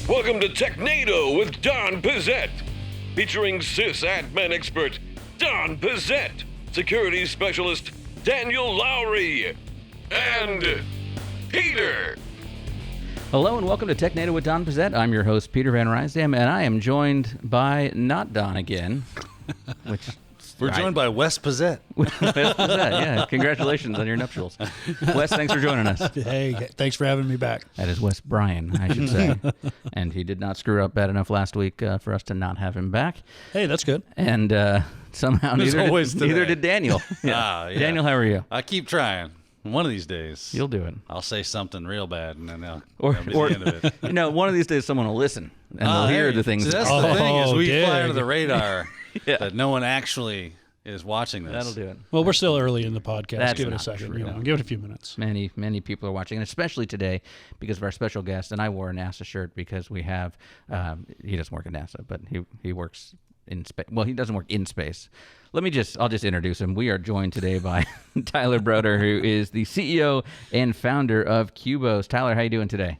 Welcome to Technado with Don Pizzette, featuring sysadmin expert Don Pizzette, security specialist Daniel Lowry, and Peter. Hello and welcome to Technado with Don Pizzette. I'm your host, Peter Van Rysdam, and I am joined by not Don again, which... We're joined by Wes Pizzette. Wes Pizzette, yeah. Congratulations on your nuptials. Wes, thanks for joining us. Hey, thanks for having me back. That is Wes Bryan, I should say. And he did not screw up bad enough last week for us to not have him back. Hey, that's good. And somehow neither did Daniel. Yeah. Yeah. Daniel, how are you? I keep trying. One of these days, You'll do it. I'll say something real bad, and then that'll be Or the end of it. you know, one of these days someone will listen, and they'll hear the things. So that's the thing, is we good. fly under the radar Yeah. that no one actually is watching this. That'll do it. Well, we're still early in the podcast. That's Give it a not second. true. You know, give it a few minutes. Many people are watching, and especially today because of our special guest. And I wore a NASA shirt because we have, he doesn't work at NASA, but he works in space. Well, he doesn't work in space. I'll just introduce him. We are joined today by Tyler Browder, who is the CEO and founder of Kubos. Tyler, how you doing today?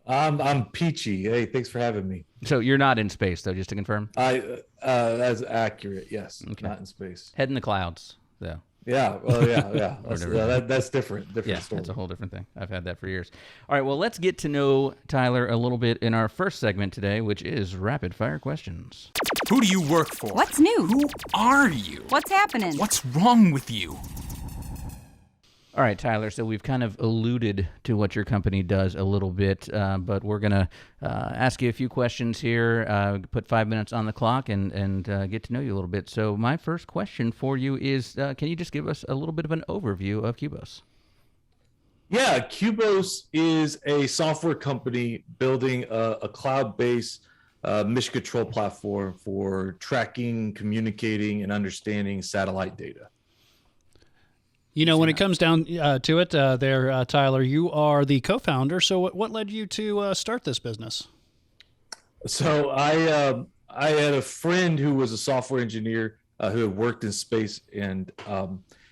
I'm peachy. Hey, thanks for having me. So you're not in space, though, just to confirm? That's accurate. Yes, Okay. not in space. Head in the clouds, though. Yeah. Well, yeah. Whatever. That's different. Yeah, Story. that's a whole different thing. I've had that for years. All right, well, let's get to know Tyler a little bit in our first segment today, which is rapid fire questions. Who do you work for? What's new? Who are you? What's happening? What's wrong with you? All right, Tyler, so we've kind of alluded to what your company does a little bit, but we're going to ask you a few questions here, put 5 minutes on the clock, and get to know you a little bit. So my first question for you is, can you just give us a little bit of an overview of Kubos? Yeah, Kubos is a software company building a cloud-based mission control platform for tracking, communicating, and understanding satellite data. You know, when it comes down to it, Tyler, you are the co-founder. So what led you to start this business? So I had a friend who was a software engineer who had worked in space, and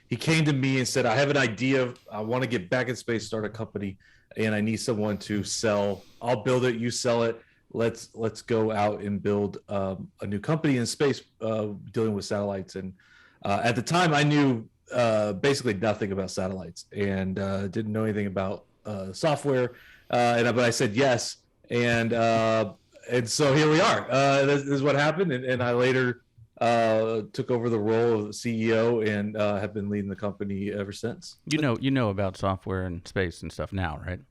he came to me and said, "I have an idea. I want to get back in space, start a company, and I need someone to sell. I'll build it. You sell it. Let's go out and build a new company in space dealing with satellites." And at the time, I knew basically nothing about satellites and didn't know anything about software. But I said yes, and so here we are. This is what happened, and I later took over the role of CEO and have been leading the company ever since. You know about software and space and stuff now, right?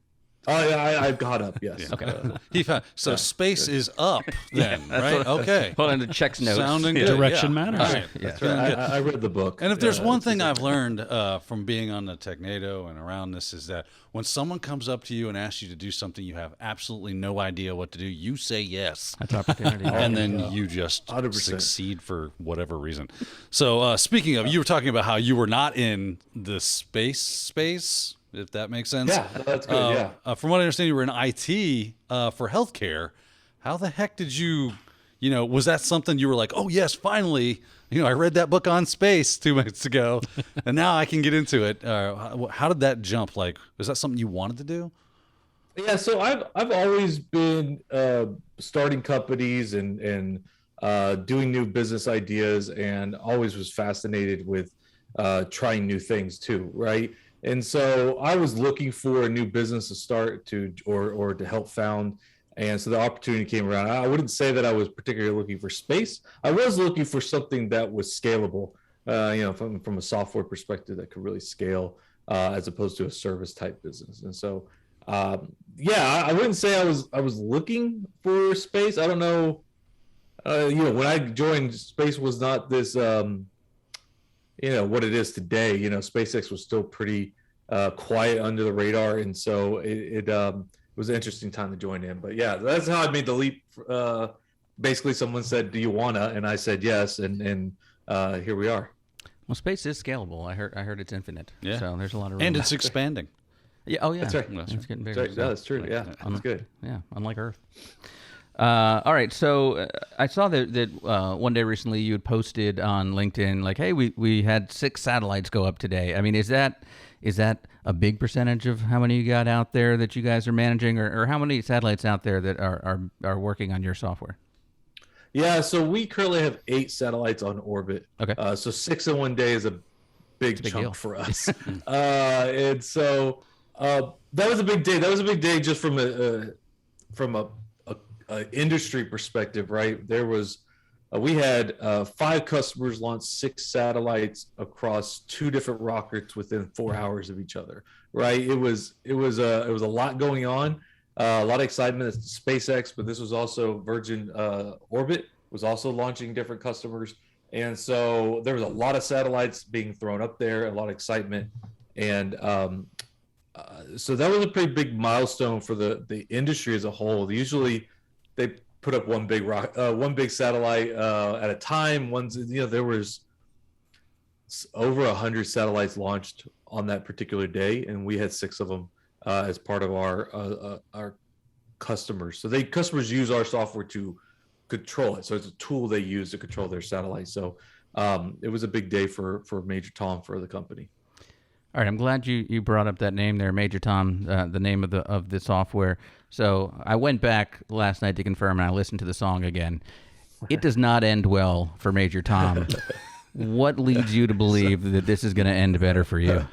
Oh yeah, I've caught up. Yes. Okay. So space is up then, right? Okay. Hold on to checks notes. Sounding good. Direction yeah. matters. All right. Yeah. That's really good. I read the book. And if there's one thing I've learned from being on the Technado and around this is that when someone comes up to you and asks you to do something you have absolutely no idea what to do, you say yes. That's opportunity. And then you just 100%. succeed for whatever reason. So speaking of, you were talking about how you were not in the space, if that makes sense. Yeah, that's good. From what I understand, you were in IT for healthcare. How the heck did you, was that something you were like, oh, yes, finally, I read that book on space 2 minutes ago, and now I can get into it. How did that jump? Like, was that something you wanted to do? Yeah, so I've always been starting companies and doing new business ideas, and always was fascinated with trying new things too, right? And so I was looking for a new business to start or to help found. And so the opportunity came around. I wouldn't say that I was particularly looking for space. I was looking for something that was scalable, from a software perspective that could really scale as opposed to a service type business. And so, I wouldn't say I was looking for space. I don't know. When I joined, space was not this, what it is today. SpaceX was still pretty quiet under the radar, and so it was an interesting time to join in. But yeah, that's how I made the leap. Basically, someone said, "Do you wanna?" And I said yes, and here we are. Well, space is scalable. I heard it's infinite. Yeah. So there's a lot of room. And it's expanding. Yeah. Oh yeah. That's right. It's getting bigger. It's getting. That's true. Yeah, that's good. Yeah. Unlike Earth. All right, so I saw that one day recently you had posted on LinkedIn like, "Hey, we had 6 satellites go up today." I mean, is that a big percentage of how many you got out there that you guys are managing, or how many satellites out there that are working on your software? Yeah, so we currently have 8 satellites on orbit. Okay. So 6 in one day is a big big chunk deal. for us. And so that was a big day. That was a big day just from a industry perspective, right? There was we had 5 customers launch 6 satellites across 2 different rockets within 4 hours of each other, right? It was a lot going on, a lot of excitement at SpaceX, but this was also Virgin Orbit was also launching different customers, and so there was a lot of satellites being thrown up there, a lot of excitement, and so that was a pretty big milestone for the industry as a whole. Usually they put up one big satellite at a time. There was over 100 satellites launched on that particular day, and we had 6 of them as part of our customers. So customers use our software to control it. So it's a tool they use to control their satellites. So it was a big day for Major Tom for the company. All right, I'm glad you brought up that name there, Major Tom, the name of the software. So I went back last night to confirm, and I listened to the song again. It does not end well for Major Tom. What leads you to believe that this is going to end better for you?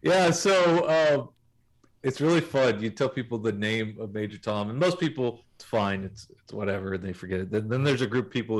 Yeah, so it's really fun. You tell people the name of Major Tom, and most people, it's fine. It's whatever, and they forget it. Then there's a group of people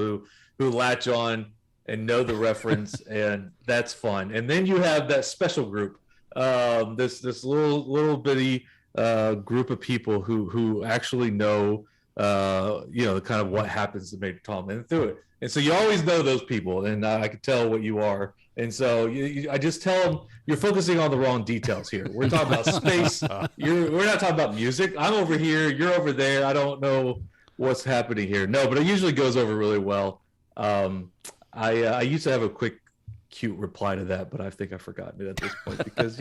who latch on and know the reference, and that's fun. And then you have that special group, this little bitty group of people who actually know, kind of what happens to Major Tom and through it. And so you always know those people, and I can tell what you are. And so I just tell them, you're focusing on the wrong details here. We're talking about space. We're not talking about music. I'm over here. You're over there. I don't know what's happening here. No, but it usually goes over really well. I used to have a quick, cute reply to that, but I think I've forgotten it at this point because,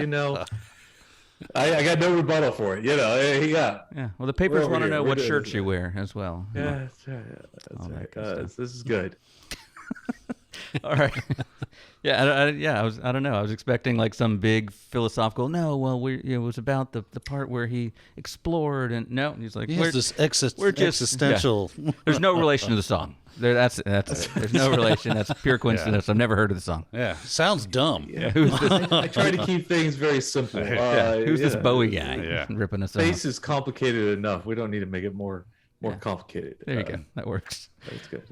I got no rebuttal for it, Yeah. Well, the papers want to know what shirts it. you wear as well. Yeah, that's right. That's right. This is good. All right. I don't know. I was expecting like some big philosophical. No, well, it was about the part where he explored, and no, he's like, He has this we're just existential. Yeah. There's no relation to the song. That's it. There's no relation. That's pure coincidence. I've never heard of the song. Yeah, sounds dumb. Yeah, who's this? I try to keep things very simple. Who's this Bowie guy ripping us off? Space is complicated enough. We don't need to make it more complicated. There you go. That works.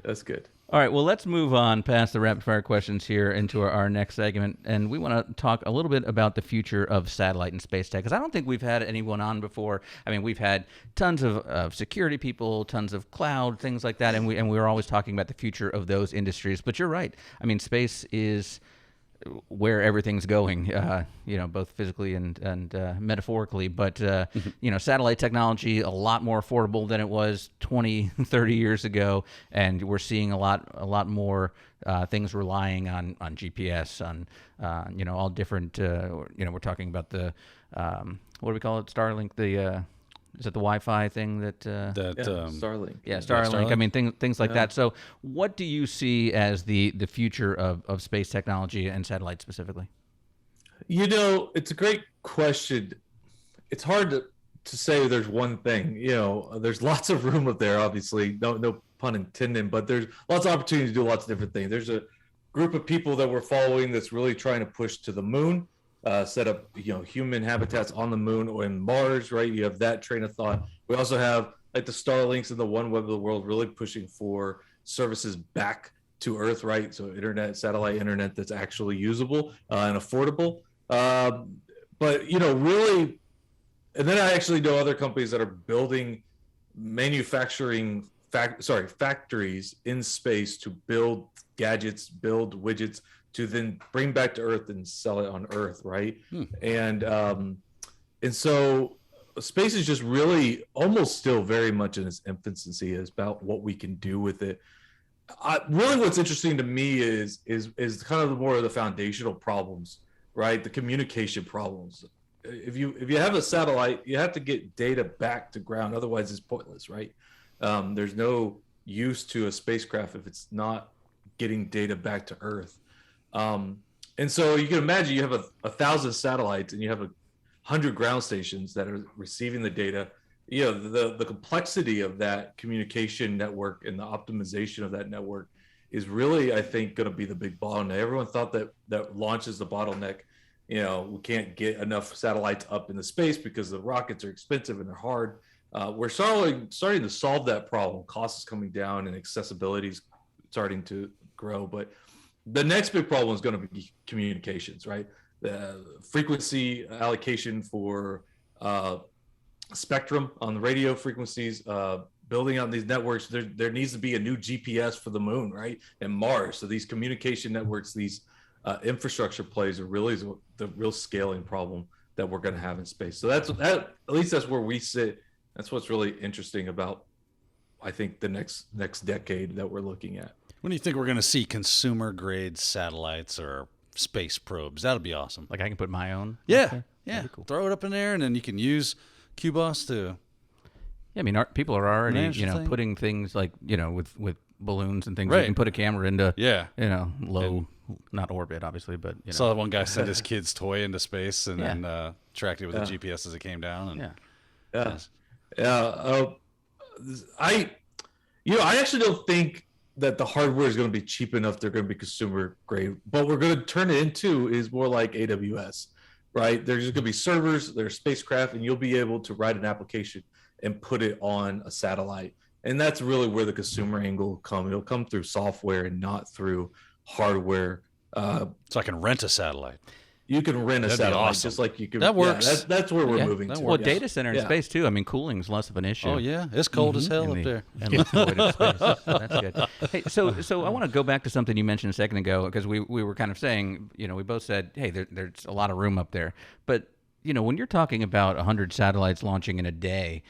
That's good. All right, well, let's move on past the rapid fire questions here into our next segment. And we want to talk a little bit about the future of satellite and space tech, because I don't think we've had anyone on before. I mean, we've had tons of security people, tons of cloud, things like that. And we were always talking about the future of those industries. But you're right. I mean, space is where everything's going, both physically and metaphorically. But, satellite technology, a lot more affordable than it was 20, 30 years ago. And we're seeing a lot more things relying on GPS, on, all different, we're talking about the, what do we call it? Starlink, is it the Wi-Fi thing that Starlink? Yeah, Starlink. I mean, things like that. So, what do you see as the future of space technology and satellites specifically? It's a great question. It's hard to say there's one thing. There's lots of room up there. Obviously, no pun intended, but there's lots of opportunity to do lots of different things. There's a group of people that we're following that's really trying to push to the moon. Set up human habitats on the moon or in Mars, right? You have that train of thought. We also have like the Starlinks and the OneWeb of the world really pushing for services back to Earth, right? So satellite internet that's actually usable and affordable. But really, and then I actually know other companies that are building manufacturing factories in space to build gadgets, build widgets to then bring back to Earth and sell it on Earth, right? And so space is just really almost still very much in its infancy. It's about what we can do with it. Really, what's interesting to me is kind of more of the foundational problems, right? The communication problems. If you have a satellite, you have to get data back to ground, otherwise it's pointless, right? There's no use to a spacecraft if it's not getting data back to Earth. And so you can imagine you have 1,000 satellites and you have 100 ground stations that are receiving the data. You know, the complexity of that communication network and the optimization of that network is really, I think, going to be the big bottleneck. Everyone thought that launch is the bottleneck. You know, we can't get enough satellites up in the space because the rockets are expensive and they're hard. We're starting to solve that problem. Cost is coming down and accessibility is starting to grow. But the next big problem is going to be communications, right? The frequency allocation for spectrum on the radio frequencies, building on these networks. There needs to be a new GPS for the moon, right? And Mars. So these communication networks, these infrastructure plays are really the real scaling problem that we're going to have in space. So at least that's where we sit. That's what's really interesting about, I think, the next decade that we're looking at. When do you think we're going to see consumer grade satellites or space probes? That'll be awesome. Like I can put my own. Yeah, Okay. yeah. That'd be cool. Throw it up in there, and then you can use Kubos to. Yeah, I mean, people are already, Manage the thing. putting things like, with balloons and things. Right. You can put a camera into, Yeah. low, not orbit, obviously, but, Saw that one guy send his kid's toy into space and Yeah. then tracked it with a GPS as it came down. And yeah. I actually don't think that the hardware is going to be cheap enough. They're going to be consumer grade. What we're going to turn it into is more like AWS, right? There's just going to be servers, there's spacecraft, and you'll be able to write an application and put it on a satellite. And that's really where the consumer angle will come. It'll come through software and not through hardware. So I can rent a satellite. You can rent a That'd be satellite awesome. just like you can. That works. That's where we're Yeah, moving that to. Well, works. data center in Yeah. space, too. I mean, cooling's less of an issue. Oh, yeah. It's cold as hell up there. And less voided space. That's good. Hey, so I want to go back to something you mentioned a second ago, because we were kind of saying, we both said, hey, there's a lot of room up there. But, when you're talking about 100 satellites launching in a day,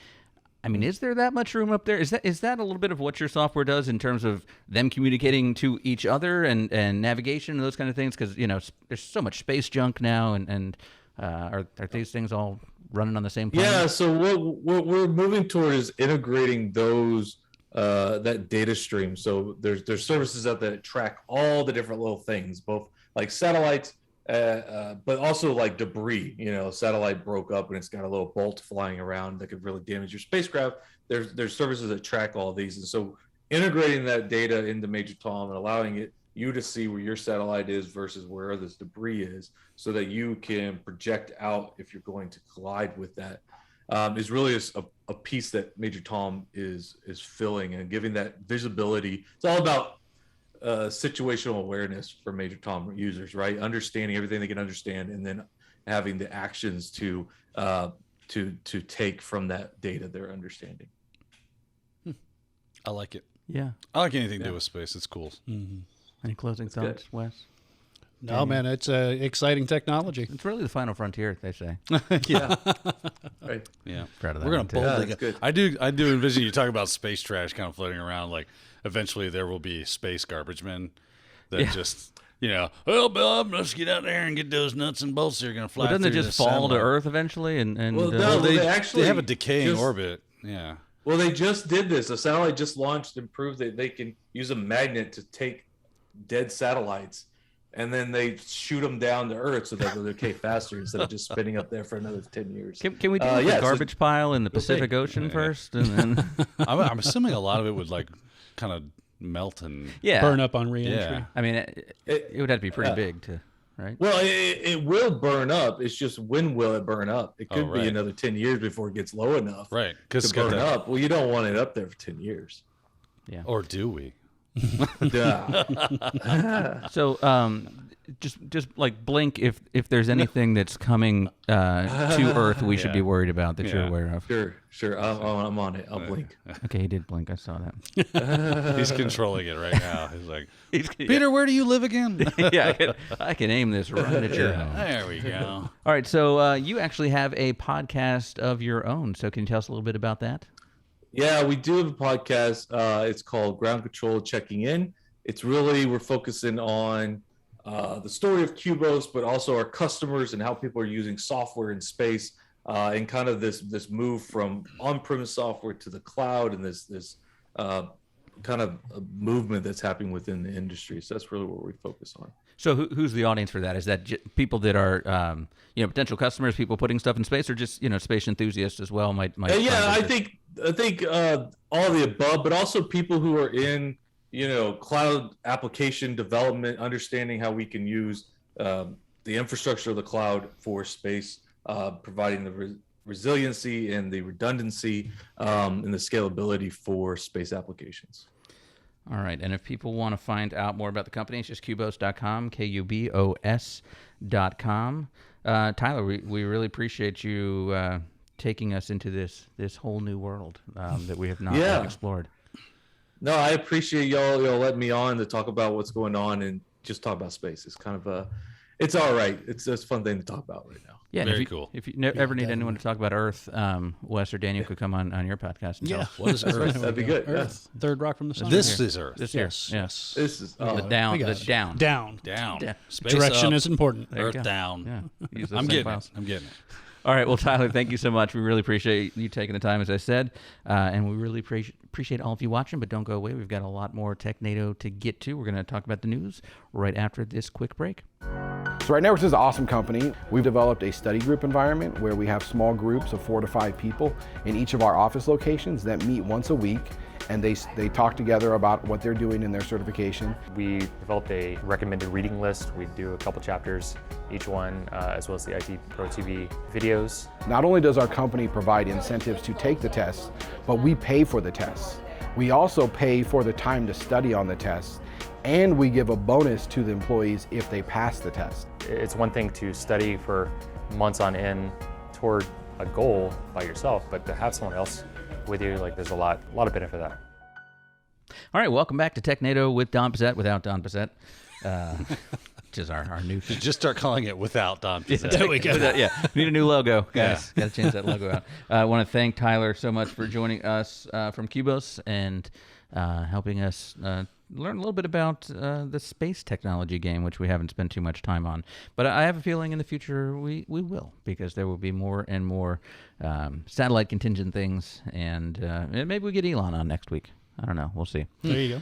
I mean, is there that much room up there? Is that a little bit of what your software does in terms of them communicating to each other and navigation and those kind of things? Because, there's so much space junk now, and are these things all running on the same planet? Yeah, so what we're moving toward is integrating those that data stream. So there's services out there that track all the different little things, both like satellites, but also like debris. Satellite broke up and it's got a little bolt flying around that could really damage your spacecraft. There's services that track all these, and so integrating that data into Major Tom and allowing you to see where your satellite is versus where this debris is, so that you can project out if you're going to collide with that, is really a piece that Major Tom is filling and giving that visibility. It's all about situational awareness for Major Tom users, right? Understanding everything they can understand, and then having the actions to take from that data they're understanding. I like it. Yeah. I like anything to do with space. It's cool. Any closing thoughts, Wes? No, man, it's exciting technology. It's really the final frontier, they say. Yeah. Right. Yeah. Proud of that We're one, gonna too. boldly that's go. good. I do envision you talking about space trash kind of floating around. Like eventually there will be space garbage men that just well, Bob, let's get out there and get those nuts and bolts. They're gonna fly. Well, doesn't it through just the fall to satellite. Earth eventually? And Well, uh, no, They actually have a decaying just- orbit. Yeah. Well, they just did this. A satellite just launched and proved that they can use a magnet to take dead satellites, and then they shoot them down to Earth so that they'll decay faster instead of just spinning up there for another 10 years. Can we deal with yeah, the so- garbage pile in the Pacific Ocean first? And then, I'm assuming a lot of it would like kind of melt and yeah. Burn up on reentry. Yeah. I mean, it would have to be pretty big to, right? Well, it will burn up. It's just when will it burn up? It could right. be another 10 years before it gets low enough right because to burn up. Well, you don't want it up there for 10 years. Or do we? Yeah. So, just like blink if there's anything that's coming to Earth we should be worried about that you're Yeah. aware of. Sure. I'm on it. I'll blink. Okay, he did blink. I saw that. He's controlling it right now. He's like, He's- Peter, where do you live again? yeah, I can aim this right at your home. There we go. All right, so you actually have a podcast of your own. So can you tell us a little bit about that? Yeah, we do have a podcast. It's called Ground Control Checking In. It's really, we're focusing on the story of Kubos, but also our customers and how people are using software in space and kind of this move from on-premise software to the cloud, and this kind of a movement that's happening within the industry. So that's really what we focus on. So who's the audience for that? Is that people that are potential customers, people putting stuff in space, or just space enthusiasts as well? Might I think all of the above, but also people who are in cloud application development, understanding how we can use the infrastructure of the cloud for space, providing the resiliency and the redundancy and the scalability for space applications. All right. And if people want to find out more about the company, it's just kubos.com, KUBOS.com. Tyler, we really appreciate you taking us into this whole new world that we have not yet explored. No, I appreciate y'all letting me on to talk about what's going on and just talk about space. It's kind of it's all right. It's a fun thing to talk about right now. Yeah, very cool. If you ever need anyone to talk about Earth, Wes or Daniel could come on your podcast and tell us what is Earth. That'd be good. Earth, third rock from the sun. This is Earth. This yes. Yes. This is down. Down. Space Direction up, is important. Earth down. Yeah. Use those I'm same getting files. it. I'm getting it. All right. Well, Tyler, thank you so much. We really appreciate you taking the time, as I said, and we really appreciate all of you watching. But don't go away. We've got a lot more Technado to get to. We're going to talk about the news right after this quick break. So Right Networks is an awesome company. We've developed a study group environment where we have small groups of 4 to 5 people in each of our office locations that meet once a week, and they talk together about what they're doing in their certification. We developed a recommended reading list. We do a couple chapters each one, as well as the IT Pro TV videos. Not only does our company provide incentives to take the tests, but we pay for the tests. We also pay for the time to study on the tests, and we give a bonus to the employees if they pass the test. It's one thing to study for months on end toward a goal by yourself, but to have someone else with you, there's a lot of benefit of that. All right, welcome back to Technado with Don Pizzette, without Don Pizzette, which is our new feature. Just start calling it without Don Pizzette. There we go. Yeah, we need a new logo, guys. Got to change that logo out. I want to thank Tyler so much for joining us from Kubos and helping us learn a little bit about the space technology game, which we haven't spent too much time on. But I have a feeling in the future we will, because there will be more and more satellite contingent things, and maybe we get Elon on next week. I don't know. We'll see. There you go.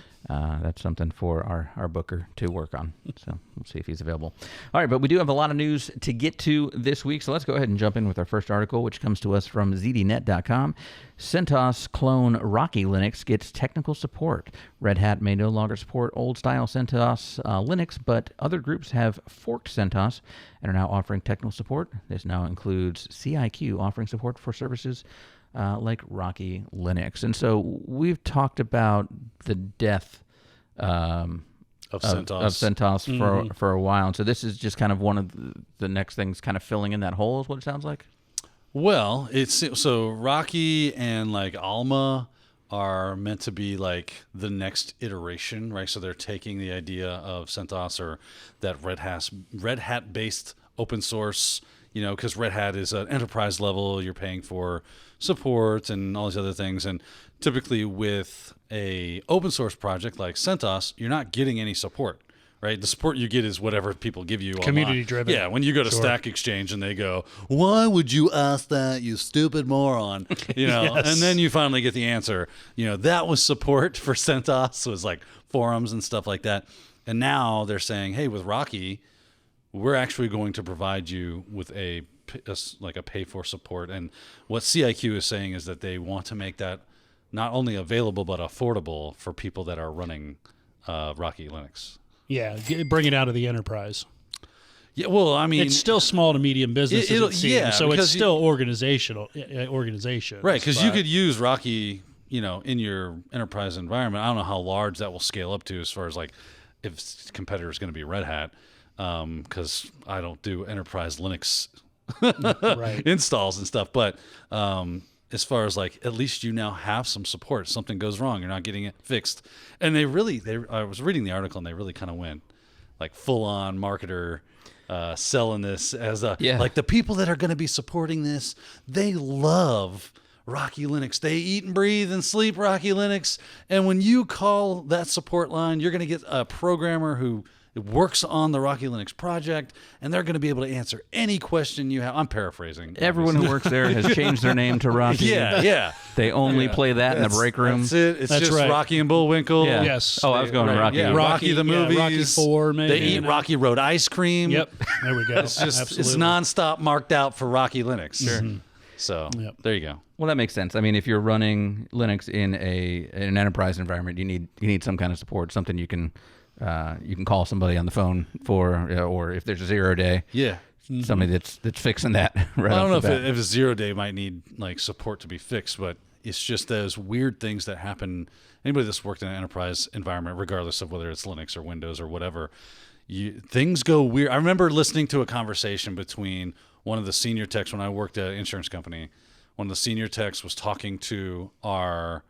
That's something for our booker to work on. So we'll see if he's available. All right, but we do have a lot of news to get to this week. So let's go ahead and jump in with our first article, which comes to us from ZDNet.com. CentOS clone Rocky Linux gets technical support. Red Hat may no longer support old-style CentOS Linux, but other groups have forked CentOS and are now offering technical support. This now includes CIQ offering support for services like Rocky Linux. And so we've talked about the death of CentOS for a while. And so this is just kind of one of the next things kind of filling in that hole, is what it sounds like. Well, so Rocky and Alma are meant to be the next iteration, right? So they're taking the idea of CentOS, or that Red Hat based open source, because Red Hat is an enterprise level, you're paying for support and all these other things. And typically with a open source project like CentOS, you're not getting any support, right? The support you get is whatever people give you Community online. driven. Yeah, when you go to Stack Exchange and they go, "Why would you ask that, you stupid moron?" Yes. And then you finally get the answer. That was support for CentOS, was forums and stuff like that. And now they're saying, hey, with Rocky, we're actually going to provide you with a pay for support. And what CIQ is saying is that they want to make that not only available but affordable for people that are running Rocky Linux. Yeah, bring it out of the enterprise. Yeah, well, I mean, it's still small to medium businesses, it seems, yeah, so it's still organization. Right, because you could use Rocky, in your enterprise environment. I don't know how large that will scale up to as far as if competitor is going to be Red Hat, because I don't do enterprise Linux installs and stuff. But as far as at least you now have some support. Something goes wrong, you're not getting it fixed. And I was reading the article, and they really kind of went full on marketer, selling this as the people that are going to be supporting this, they love Rocky Linux. They eat and breathe and sleep Rocky Linux. And when you call that support line, you're going to get a programmer who works on the Rocky Linux project, and they're going to be able to answer any question you have. I'm paraphrasing. Everyone who works there has changed their name to Rocky. Yeah. They only play that in the break room. That's it. It's That's just right. Rocky and Bullwinkle. Yeah. Yes. Oh, I was going to Rocky. Yeah, Rocky the movies. Rocky 4, maybe. They eat Rocky Road ice cream. Yep. There we go. It's just it's Absolutely. nonstop marked out for Rocky Linux. Sure. So Yep. there you go. Well, that makes sense. I mean, if you're running Linux in an enterprise environment, you need some kind of support, something you can call somebody on the phone for, or if there's a 0 day, Yeah. somebody that's fixing that. Right I don't know off if, the bat. if a 0 day might need like support to be fixed, but it's just those weird things that happen. Anybody that's worked in an enterprise environment, regardless of whether it's Linux or Windows or whatever, things go weird. I remember listening to a conversation between one of the senior techs when I worked at an insurance company. One of the senior techs was talking to our,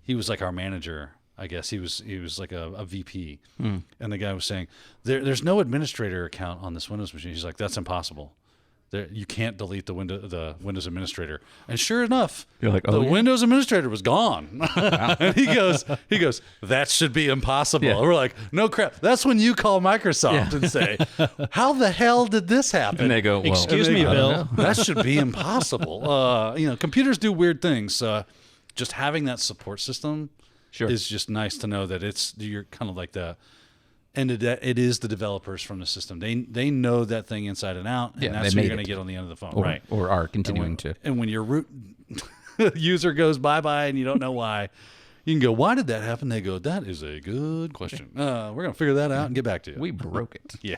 he was like our manager. I guess he was like a VP, and the guy was saying, "There's no administrator account on this Windows machine." He's like, "That's impossible. You can't delete the Windows administrator." And sure enough, You're like, the "Oh, yeah?" Windows administrator was gone. And he goes, "That should be impossible." Yeah. And we're like, "No crap." That's when you call Microsoft and say, "How the hell did this happen?" And they go, well, Excuse And they me, go, Bill. That should be impossible. Computers do weird things. Just having that support system Sure. is just nice to know that you're kind of like it is the developers from the system. They know that thing inside and out, and Yeah, that's they who you're made going to it. get on the end of the phone, or, right? or are continuing to. And when your root user goes bye-bye and you don't know why, you can go, "Why did that happen?" They go, "That is a good question. We're going to figure that out and get back to you." We broke it. Yeah.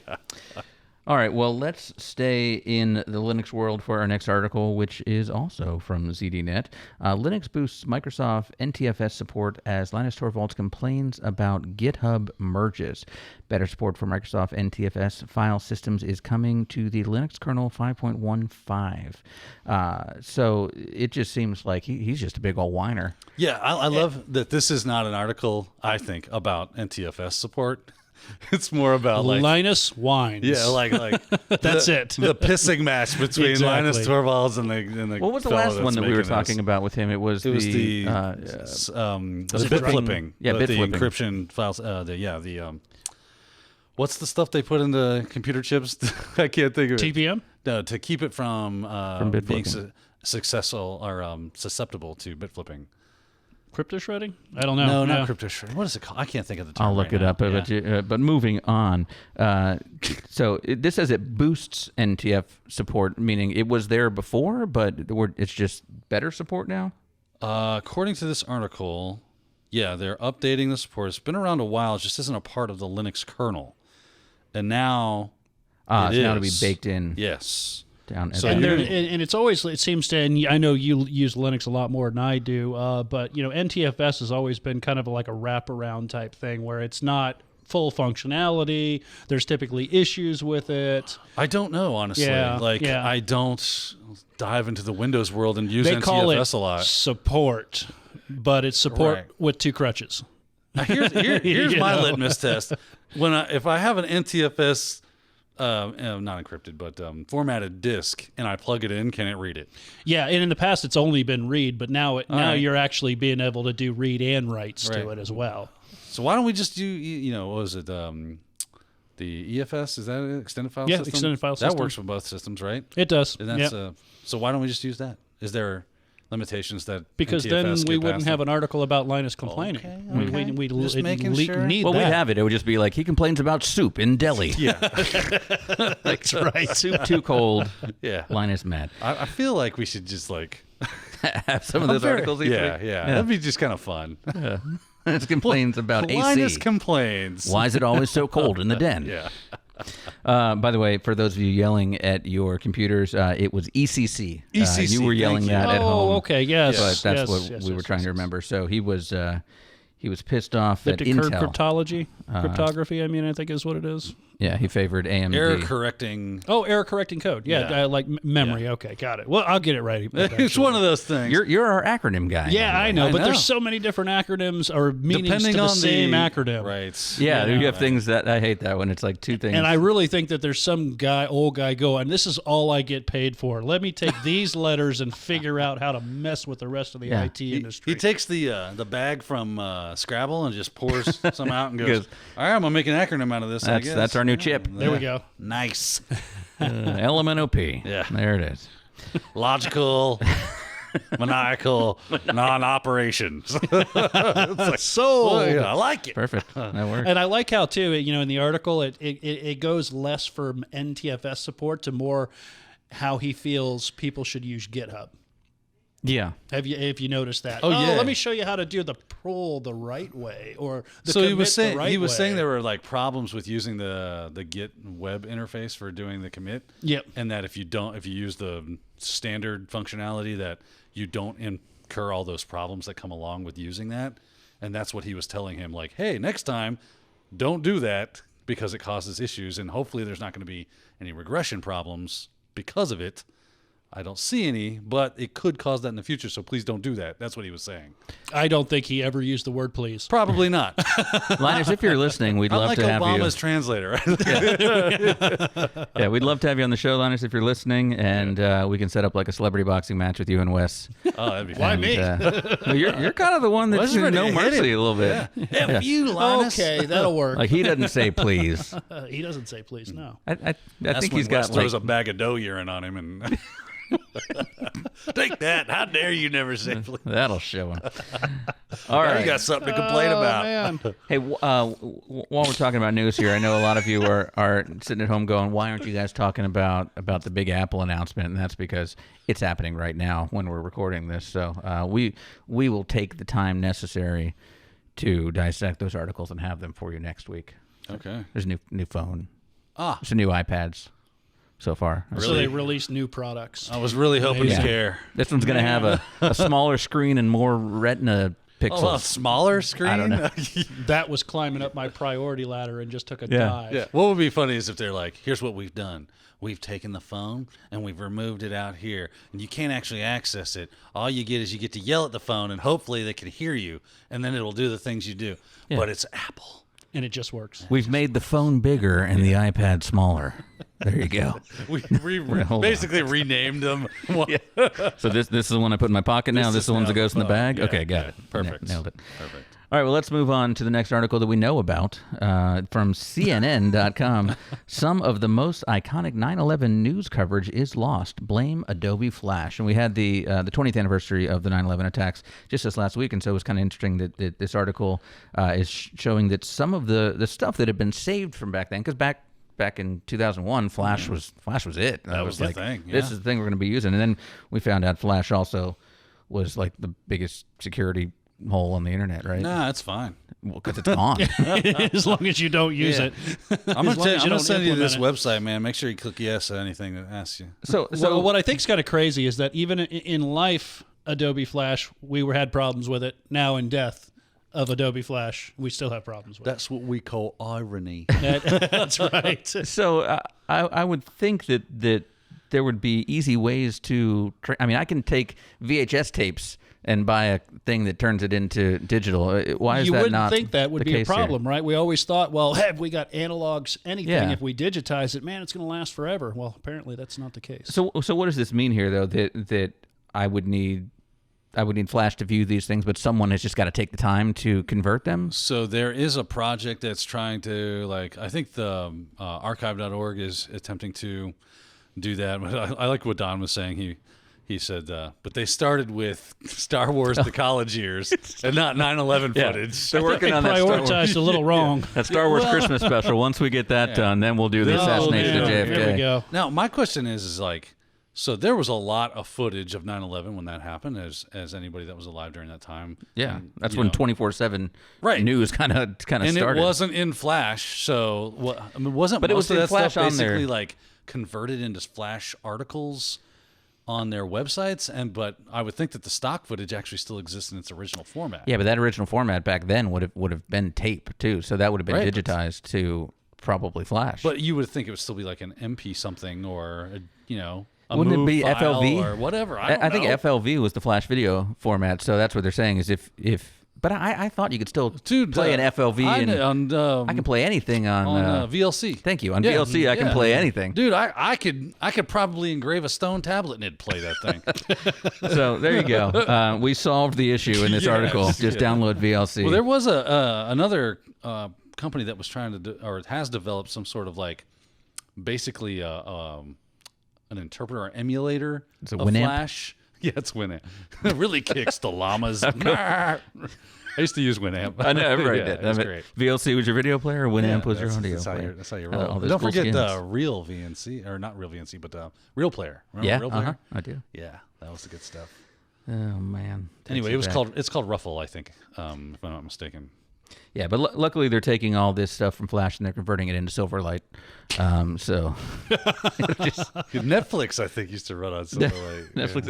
All right, well, let's stay in the Linux world for our next article, which is also from ZDNet. Linux boosts Microsoft NTFS support as Linus Torvalds complains about GitHub merges. Better support for Microsoft NTFS file systems is coming to the Linux kernel 5.15. So it just seems like he's just a big old whiner. Yeah, I love that this is not an article, I think, about NTFS support. It's more about like Linus whines. yeah, like That's it. The pissing match between Exactly. Linus Torvalds and the What was the fellow last one that's that we were making talking this. about with him? It was It was the the bit flipping. Yeah, the bit flipping. encryption files. What's the stuff they put in the computer chips? I can't think of it. TPM? No, to keep it from bit being flipping. successful or susceptible to bit flipping. Crypto shredding? I don't know. No, Yeah. not crypto shredding. What is it called? I can't think of the term. I'll look right it up. now. Yeah. But moving on. This says it boosts NTF support, meaning it was there before, but it's just better support now? According to this article, yeah, they're updating the support. It's been around a while. It just isn't a part of the Linux kernel. And now It's now to be is. baked in Yes. down. So And, you're- and it's always, it seems to, and I know you use Linux a lot more than I do, but NTFS has always been kind of like a wraparound type thing where it's not full functionality. There's typically issues with it. I don't know, honestly. Yeah, yeah. I don't dive into the Windows world and use They call it NTFS a lot. support, but it's support Right. with two crutches. Now, here's You my know? litmus test. If I have an NTFS, not encrypted, but formatted disk, and I plug it in, can it read it? Yeah, and in the past it's only been read, but now right. you're actually being able to do read and writes to Right. it as well. So why don't we just do, what was it, the EFS? Is that an extended file Yeah, system? extended file That system. works with both systems, right? It does. And that's Yep. so why don't we just use that? Is there limitations that Because NTFS then get we wouldn't past have it? an article about Linus complaining. Okay, We Just making sure. need Well, that. we'd have it. It would just be like he complains about soup in Delhi. Yeah, That's right. Soup too cold. yeah. Linus mad. I feel like we should just like Have some of those articles. each yeah, week. yeah, that'd be just kind of fun. Linus complains about Linus AC. complains. Why is it always so cold in the den? Yeah. By the way, for those of you yelling at your computers, it was ECC. ECC, You were yelling thank you. that at home. Oh, okay. Yes. But that's yes, what yes, we were yes, trying yes, to yes. remember. So he was pissed off The at decurred Intel. cryptography, I mean, I think is what it is. Yeah, he favored AMD. Error correcting. Oh, error correcting code. Yeah, Yeah. like memory. Yeah. Okay, got it. Well, I'll get it right. It's one of those things. You're our acronym guy. Yeah, I know, I but know. there's so many different acronyms or meanings Depending to the on same acronym. Right. Yeah, You you have things that I hate that when it's like two things. And I really think that there's some old guy going, this is all I get paid for. Let me take these letters and figure out how to mess with the rest of the Yeah. IT industry. He takes the bag from Scrabble and just pours some out and goes, Goes, all right, I'm going to make an acronym out of this, I guess. That's our new chip. There we go. Nice. LMNOP. Yeah. There it is. Logical, maniacal, non-operations. So, I like it. Perfect. That works. and I like how, too, in the article, it goes less from NTFS support to more how he feels people should use GitHub. Yeah. Have you noticed that? Oh, yeah. Let me show you how to do the pull the right way, or the So he commit was saying the right he was way. saying there were like problems with using the Git web interface for doing the commit. Yep. And that if you use the standard functionality, that you don't incur all those problems that come along with using that. And that's what he was telling him, like, hey, next time, don't do that because it causes issues, and hopefully there's not going to be any regression problems because of it. I don't see any, but it could cause that in the future, so please don't do that. That's what he was saying. I don't think he ever used the word please. Probably not. Linus, if you're listening, we'd love Unlike to have Obama's translator. you. Yeah, we'd love to have you on the show, Linus, if you're listening, and we can set up like a celebrity boxing match with you and Wes. Oh, that'd be fun. Why me? Well, you're kind of the one that's Wes is ready no to hit mercy him. a little bit. F you, Linus. Okay, that'll work. Like he doesn't say please. He doesn't say please. No. I That's think when he's Wes got throws like, a bag of dough urine on him and take that. How dare you never say please? that'll show him. All Now right. you got something to complain about. Man. Hey, while we're talking about news here, I know a lot of you are sitting at home going, "Why aren't you guys talking about the big Apple announcement?" And that's because it's happening right now when we're recording this. So we will take the time necessary to dissect those articles and have them for you next week. Okay. There's a new phone. Ah, There's some new iPads so far. So they released new products. I was really hoping Yeah. to care. This one's going to have a smaller screen and more Retina pixels. Oh, a smaller screen? I don't know. That was climbing up my priority ladder and just took a Yeah. dive. Yeah. What would be funny is if they're like, here's what we've done. We've taken the phone and we've removed it out here, and you can't actually access it. All you get is you get to yell at the phone, and hopefully they can hear you, and then it'll do the things you do. Yeah. But it's Apple. And it just works. We've made the phone bigger and the iPad smaller. There you go. We Hold on. basically renamed them. So this is the one I put in my pocket now. This is the one that goes in the bag. Yeah, Okay, got it. perfect. Nailed it. Perfect. All right, well, let's move on to the next article that we know about from CNN.com. Some of the most iconic 9/11 news coverage is lost. Blame Adobe Flash. And we had the 20th anniversary of the 9/11 attacks just this last week, and so it was kind of interesting that this article is showing that some of the stuff that had been saved from back then, because back in 2001, Flash was it. That was the like, thing, this yeah. is the thing we're going to be using. And then we found out Flash also was like the biggest security hole on the internet, right? Nah, it's fine. Well, because it's gone. As long as you don't use it. I'm As long as you gonna don't send you to this implement website, man. Make sure you click yes on anything that asks you. So Well, what I think is kind of crazy is that even in life, Adobe Flash, we had problems with it. Now in death of Adobe Flash, we still have problems with That's what we call irony. it. That's right. So I would think that there would be easy ways to. I mean, I can take VHS tapes and buy a thing that turns it into digital. Why is You that wouldn't not think that would the be a case here? problem, right? We always thought, well, have we got analogs, anything, Yeah. if we digitize it, man, it's going to last forever. Well, apparently that's not the case. So what does this mean here, though? That I would need Flash to view these things, but someone has just got to take the time to convert them. So there is a project that's trying to, like, I think the archive.org is attempting to do that. I like what Don was saying. He said, but they started with Star Wars: The College Years and not 9/11 footage. They're working They on that Star Wars. prioritized a little wrong. That Star Wars Christmas special. Once we get that done, then we'll do the Oh, assassination of yeah. JFK. Here we go. Now, my question is like, so there was a lot of footage of 9/11 when that happened, as anybody that was alive during that time. Yeah, And, that's you when know, 24/7 Right. news kind of and started. it wasn't in Flash, so what? I mean, wasn't But it most was of in that Flash stuff on there. basically like converted into Flash articles on their websites? But I would think that the stock footage actually still exists in its original format. Yeah, but that original format back then would have been tape too, so that would have been Right. digitized to probably Flash. But you would think it would still be like an MP something or, a Wouldn't it move be file FLV or whatever? I don't think know. FLV was the Flash video format, so that's what they're saying is if but I thought you could still play an FLV and I can play anything on VLC. Thank you. On Yeah, VLC, I can play anything. Dude, I could probably engrave a stone tablet and it'd play that thing. So there you go. We solved the issue in this Yes, article. Just download VLC. Well, there was another company that was trying to or has developed some sort of like basically an interpreter or emulator It's a of Winamp? Flash. Yeah, it's Winamp. It really kicks the llamas. I used to use Winamp. I know, everybody Yeah, did. it was I mean, great. VLC was your video player, Winamp was your audio that's how player. that's how you I know, roll. all those Don't cool forget skins. Real VNC, or not Real VNC, but Real Player. Remember Yeah, Real Player? I do. Yeah, that was the good stuff. Oh man. Takes Anyway, you it was back. it's called Ruffle, I think, if I'm not mistaken. Yeah, but luckily they're taking all this stuff from Flash and they're converting it into Silverlight. So just Netflix, I think, used to run on Silverlight. Netflix.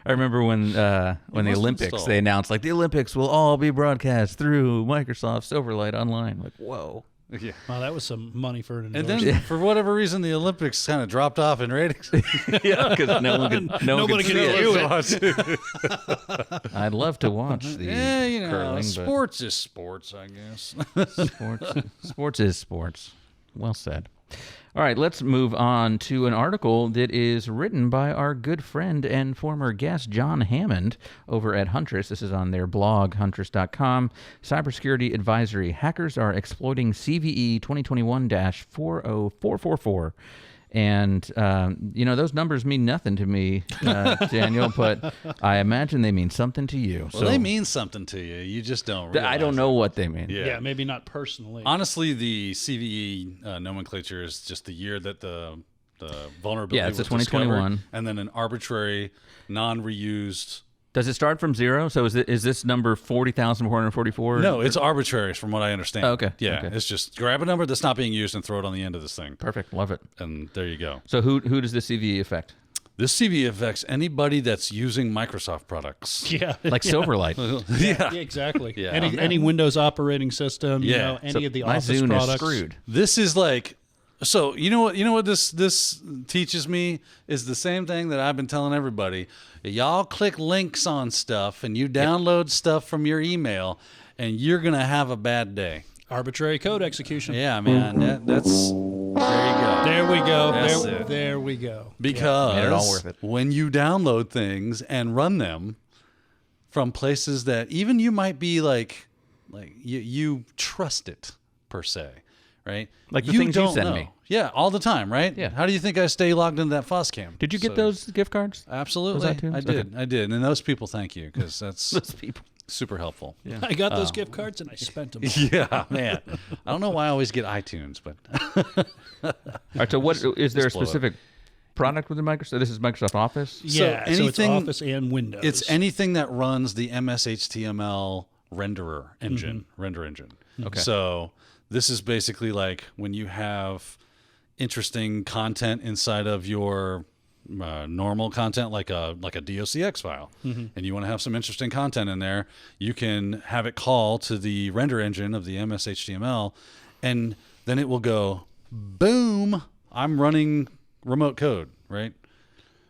I remember when the must Olympics install. they announced like the Olympics will all be broadcast through Microsoft Silverlight Online. Like whoa. Yeah. Wow, that was some money for an And endorsement. then, for whatever reason, the Olympics kind of dropped off in ratings. Yeah, because nobody Nobody could can see do it. I'd love to watch the Yeah, curling, sports is sports, I guess. but sports is sports. Well said. All right, let's move on to an article that is written by our good friend and former guest, John Hammond, over at Huntress. This is on their blog, huntress.com. Cybersecurity Advisory. Hackers are exploiting CVE 2021-40444. And, those numbers mean nothing to me, Daniel, but I imagine they mean something to you. Well, they mean something to you. You just don't realize I don't know what they mean. it. Yeah, maybe not personally. Honestly, the CVE nomenclature is just the year that the vulnerability Yeah, it's was a 2021. discovered, and then an arbitrary, non-reused. Does it start from 0? So is this number 40,444? No, it's arbitrary from what I understand. Oh, okay, Yeah, okay. it's just grab a number that's not being used and throw it on the end of this thing. Perfect. Love it. And there you go. So who does the CVE affect? This CVE affects anybody that's using Microsoft products. yeah, Like Silverlight. Yeah. yeah, exactly. Yeah. Any Windows operating system, Yeah. any of the My Office Zune products. is screwed. This is like, so you know what this teaches me is the same thing that I've been telling everybody. Y'all click links on stuff and you download stuff from your email, and you're gonna have a bad day. Arbitrary code execution. Yeah, man, that's there you go. There we go. That's There, it. there we go. Because Made it all worth it. when you download things and run them from places that even you might be like you trust it per se, right? Like the things you don't send know. me. Yeah, all the time, right? Yeah. How do you think I stay logged into that FOSCAM? Did you get So- those gift cards? Absolutely, Was that too? I did. I did, and those people, thank you, because that's Those people. super helpful. Yeah. I got those gift cards and I spent them. Yeah, man. I don't know why I always get iTunes, but All right. So what is there a Just blow it. specific product within Microsoft? This is Microsoft Office. Yeah, so it's anything- Office and Windows. it's anything that runs the MS-HTML renderer engine, render engine. Okay. So this is basically like when you have interesting content inside of your normal content, like a docx file, and you want to have some interesting content in there, you can have it call to the render engine of the MS-HTML, and then it will go, boom, I'm running remote code, right?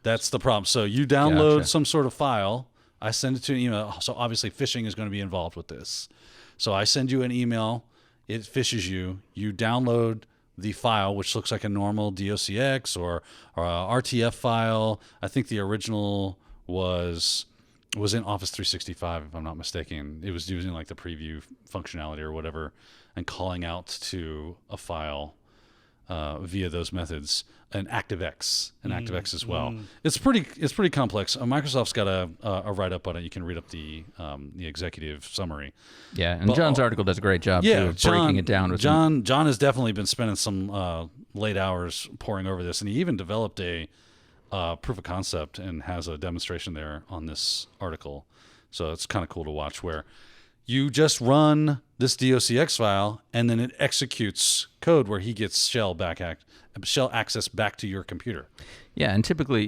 That's the problem. So you download Gotcha. some sort of file, I send it to an email. So obviously phishing is going to be involved with this. So I send you an email, it phishes you, you download the file, which looks like a normal docx or a RTF file. I think the original was in Office 365, if I'm not mistaken. It was using like the preview functionality or whatever and calling out to a file via those methods, and ActiveX as well. It's pretty complex. Microsoft's got a write up on it. You can read up the executive summary. Yeah, and But- John's article does a great job too, Yeah, of breaking it down. With John has definitely been spending some late hours poring over this, and he even developed a proof of concept and has a demonstration there on this article. So it's kind of cool to watch where you just run this docx file and then it executes code where he gets shell access back to your computer. Yeah, and typically,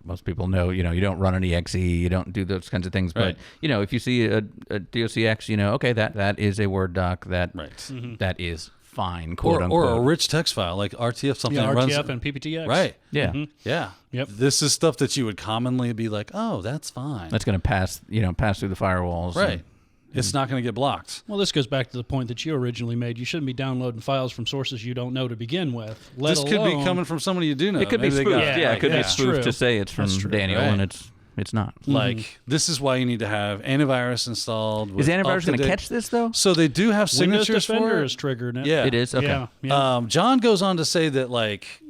most people know, you don't run an exe, you don't do those kinds of things. But Right. if you see a docx, okay, that is a Word doc that Right. that is fine, quote or unquote. a rich text file like RTF, something Yeah, that runs RTF and PPTX. right. Yeah. Yeah. Yep. This is stuff that you would commonly be like, oh, that's fine. That's going to pass through the firewalls. right. It's not going to get blocked. Well, this goes back to the point that you originally made. You shouldn't be downloading files from sources you don't know to begin with. This could be coming from somebody you do know. It could be Maybe they spoofed. got- Yeah, it could be That's spoofed true. to say it's from That's true, Daniel, right. and it's not. Like, this is why you need to have antivirus installed. Is with antivirus going to up-to-date- catch this though? So they do have Windows signatures Defender for it. is triggering it. Yeah. It is? Okay. Yeah. yeah. John goes on to say that like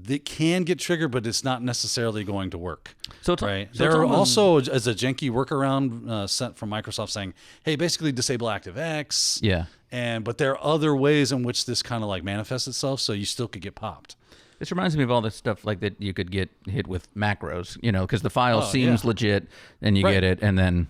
it can get triggered, but it's not necessarily going to work. So it's right. so There it's are almost- also as a janky workaround sent from Microsoft saying, "Hey, basically disable ActiveX." Yeah. But there are other ways in which this kind of like manifests itself, so you still could get popped. This reminds me of all this stuff like that you could get hit with macros, because the file seems yeah. legit, and you Right. get it, and then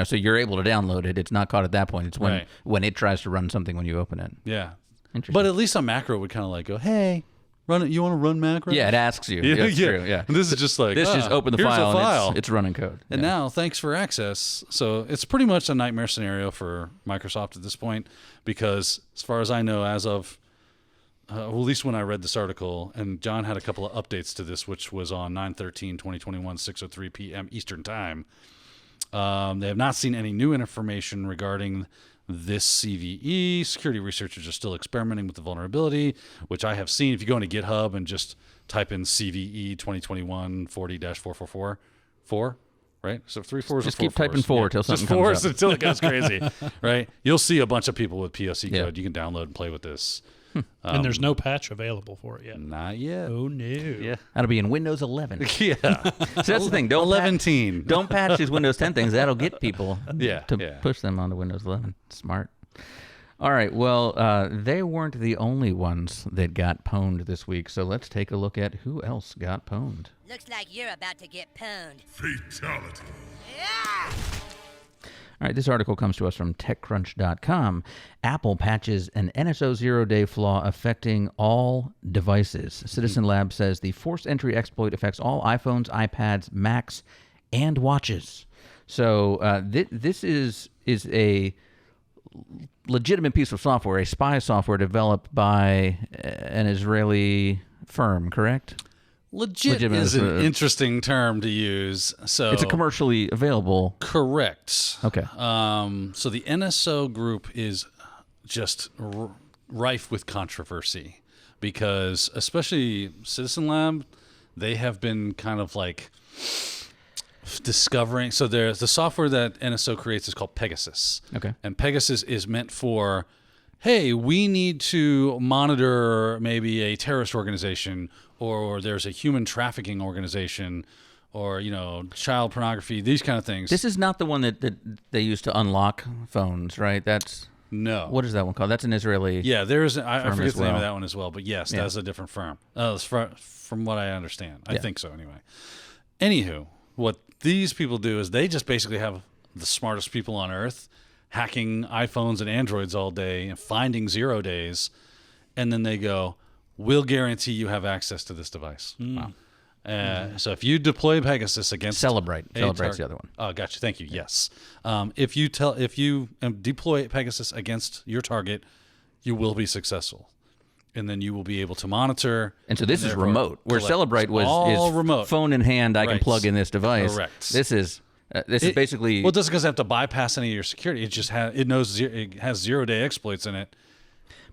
so you're able to download it. It's not caught at that point. It's when Right. when it tries to run something when you open it. Yeah. Interesting. But at least on macro would kind of like go, "Hey, run it. You want to run macro?" Yeah, it asks you. Yeah, It's true. Yeah. And this is just like Just open the here's file, a file. and it's running code. And Yeah. now, thanks for access. So it's pretty much a nightmare scenario for Microsoft at this point, because as far as I know, as of well, at least when I read this article, and John had a couple of updates to this, which was on 9/13/2021, 6:03 p.m. Eastern Time. They have not seen any new information regarding this CVE. Security researchers are still experimenting with the vulnerability, which I have seen. If you go into GitHub and just type in CVE 2021 40-444, right? So 3 4s Just or 4 keep typing 4 till something just 4s comes up. until it goes crazy, right? You'll see a bunch of people with POC Yeah. code you can download and play with this. And there's no patch available for it yet. Not yet. Oh, no. Yeah. That'll be in Windows 11. Yeah. So that's the thing. Don't 11-teen. Don't patch these Windows 10 things. That'll get people Yeah, to yeah. push them onto Windows 11. Smart. All right. Well, they weren't the only ones that got pwned this week. So let's take a look at who else got pwned. Looks like you're about to get pwned. Fatality. All right, this article comes to us from TechCrunch.com. Apple patches an NSO zero-day flaw affecting all devices. Citizen Lab says the forced entry exploit affects all iPhones, iPads, Macs, and watches. So this is a legitimate piece of software, a spy software developed by an Israeli firm, correct? Legitimate is an interesting term to use. So It's a commercially available. correct. Okay. So the NSO group is just rife with controversy because, especially Citizen Lab, they have been kind of like discovering. So there's the software that NSO creates is called Pegasus. Okay. And Pegasus is meant for, hey, we need to monitor maybe a terrorist organization, or there's a human trafficking organization, or child pornography, these kind of things. This is not the one that they use to unlock phones, right? That's no. what is that one called? That's an Israeli. Yeah, there's I firm forget as the name well. of that one as well, but yes, Yeah. that's a different firm. From what I understand, I Yeah. think so anyway. Anywho, what these people do is they just basically have the smartest people on earth hacking iPhones and Androids all day and finding 0 days, and then they go, "We'll guarantee you have access to this device." Wow. So if you deploy Pegasus against Celebrate's the target- other one. Oh, gotcha. Thank you. Yes. If you deploy Pegasus against your target, you will be successful, and then you will be able to monitor. And so this is therefore remote. Where collect- Celebrate was all is remote. phone in hand. I can Right. plug in this device. Correct. This is basically. Well, it doesn't have to bypass any of your security. It just it knows it has 0 day exploits in it.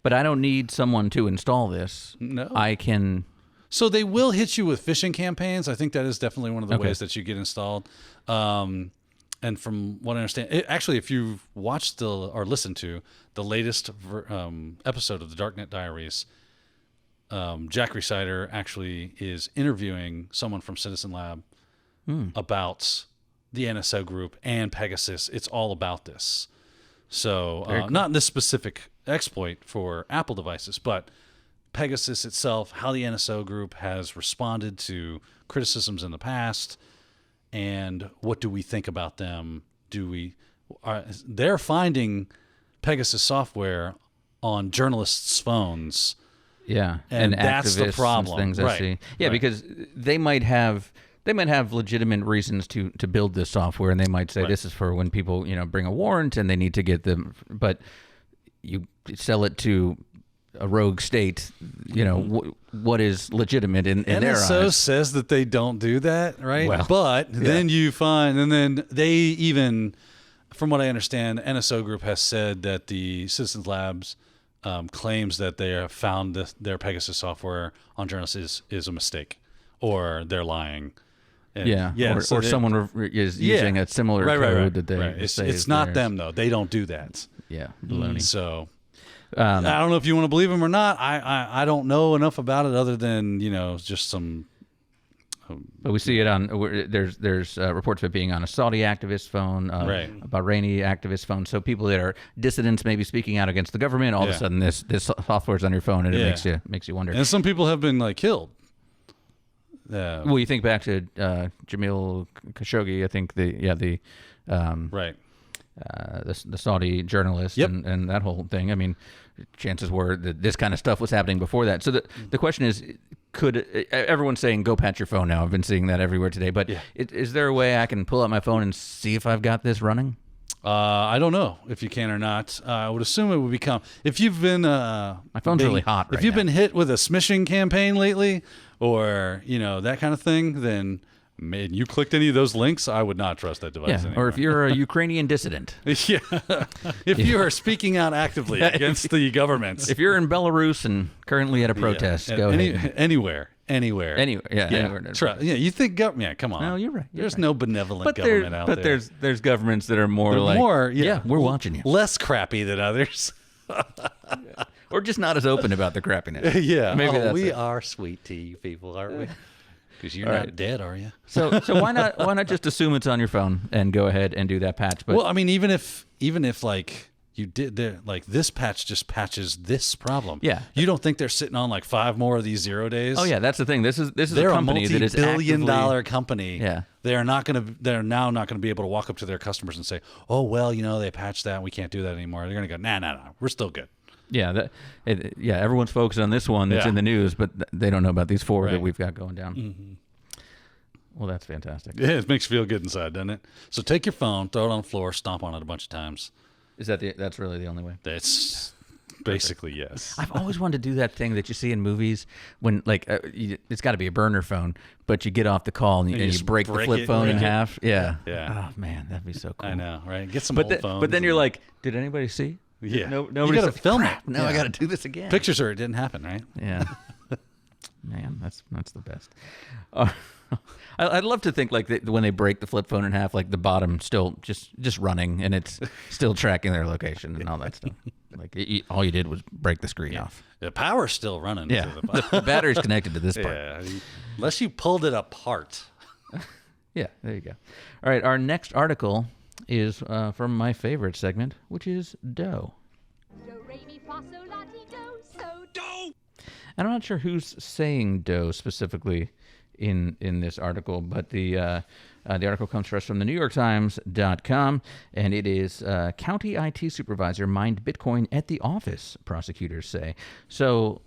but I don't need someone to install this. No. I can. So they will hit you with phishing campaigns. I think that is definitely one of the Okay. ways that you get installed. And from what I understand, actually, if you've watched or listened to the latest episode of the Darknet Diaries, Jack Resider actually is interviewing someone from Citizen Lab about the NSO group and Pegasus. It's all about this. So not this specific exploit for Apple devices, but Pegasus itself, how the NSO group has responded to criticisms in the past, and what do we think about them? They're finding Pegasus software on journalists' phones. Yeah, And and that's the activists problem. And things I Right. see. Yeah, Right. because they might have legitimate reasons to build this software, and they might say this is for when people bring a warrant and they need to get them. But you sell it to a rogue state, what is legitimate in their NSO eyes. says that they don't do that, right? Well, but then you find, and then they even, from what I understand, NSO Group has said that the Citizens Labs claims that they have found their Pegasus software on journalists is a mistake, or they're lying. And or someone is using a similar code that they say It's not them, though. They don't do that. Yeah, baloney. So I don't know if you want to believe them or not. I don't know enough about it other than, just some. But we see it on there's reports of it being on a Saudi activist phone, a Bahraini activist phone. So people that are dissidents, maybe speaking out against the government, all of a sudden this software is on your phone, and it makes you wonder. And some people have been killed. Well, you think back to Jamil Khashoggi. I think the Saudi journalist and that whole thing. I mean, chances were that this kind of stuff was happening before that. So the question is, everyone's saying go patch your phone now? I've been seeing that everywhere today. But is there a way I can pull out my phone and see if I've got this running? I don't know if you can or not. I would assume it would become, if you've been my phone's really hot right if you've now. been hit with a smishing campaign lately, or that kind of thing, then man, you clicked any of those links, I would not trust that device anymore. Or if you're a Ukrainian dissident. If you are speaking out actively against the governments. If you're in Belarus and currently at a protest, go ahead. Anywhere. Anywhere, you think government? Come on. No, you're right. There's no benevolent government out there. But there's governments that are more we're watching you. Less crappy than others. Or just not as open about the crappiness. Maybe we are sweet to you people, aren't we? Because you're not dead, are you? So why not just assume it's on your phone and go ahead and do that patch? But well, I mean, even if you did this patch just patches this problem. Yeah. You don't think they're sitting on 5 more of these 0 days? Oh yeah, that's the thing. This is they're a company that is multi-billion-dollar company. Yeah. They're now not going to be able to walk up to their customers and say, "Oh well, they patched that. We can't do that anymore." They're going to go, "Nah, we're still good." Yeah, everyone's focused on this one that's in the news, but they don't know about these 4 that we've got going down. Mm-hmm. Well, that's fantastic. Yeah, it makes you feel good inside, doesn't it? So take your phone, throw it on the floor, stomp on it a bunch of times. Is that's really the only way? That's basically yes. I've always wanted to do that thing that you see in movies when it's got to be a burner phone, but you get off the call and you break the flip phone in half. Yeah. Yeah. Oh man, that'd be so cool. I know, right? Get some old phones. But then you're like, did anybody see? Yeah. Nobody got to film it. Now I got to do this again. Pictures are it didn't happen, right? Yeah. Man, that's the best. I'd love to think when they break the flip phone in half, the bottom still just running and it's still tracking their location and all that stuff. All you did was break the screen off. The power's still running. Yeah, the battery's connected to this part. Yeah, unless you pulled it apart. Yeah, there you go. All right, our next article is from my favorite segment, which is Do. Do, re, mi, fa, sol, la, ti, do, so, do. And I'm not sure who's saying Do specifically in this article, but the article comes to us from the NewYorkTimes.com, and it is County IT Supervisor mined Bitcoin at the office, prosecutors say. So,